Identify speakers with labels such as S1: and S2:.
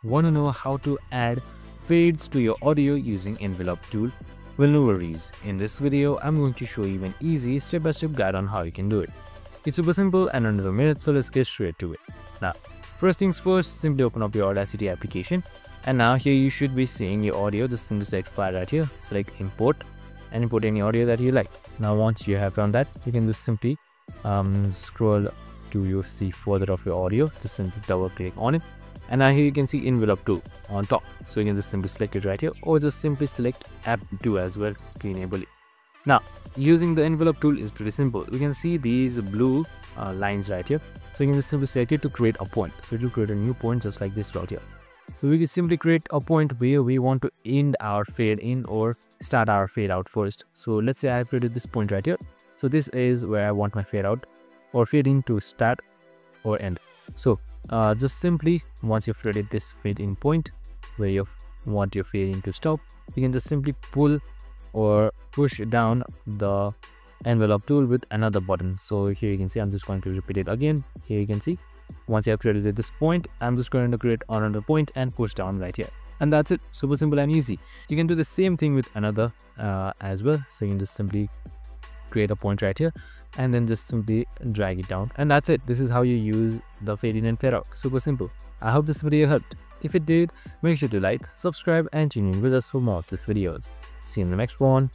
S1: Want to know how to add fades to your audio using envelope tool? Well, no worries. In this video, I'm going to show you an easy step-by-step guide on how you can do it. It's super simple and under a minute, so let's get straight to it. Now, first things first, simply open up your Audacity application. And now here you should be seeing your audio. Just simply select file right here, select import and import any audio that you like. Now once you have done that, you can just simply scroll to your see further of your audio. Just simply double click on it. And now here you can see envelope tool on top. So you can just simply select it right here, or just simply select app 2 as well to enable it. Now using the envelope tool is pretty simple. We can see these blue lines right here. So you can just simply select it to create a point. So it will create a new point just like this right here. So we can simply create a point where we want to end our fade in or start our fade out first. So let's say I have created this point right here. So this is where I want my fade out or fade in to start or end. So just simply once you've created this fade in point where you want your fade in to stop, you can just simply pull or push down the envelope tool with another button. So here you can see I'm just going to repeat it again. Here you can see once you have created this point, I'm just going to create another point and push down right here. And that's it. Super simple and easy. You can do the same thing with another as well. So you can just simply create a point right here and then just simply drag it down. And that's it. This is how you use the fade in and fade out. Super simple. I hope this video helped. If it did, make sure to like, subscribe and tune in with us for more of these videos. See you in the next one.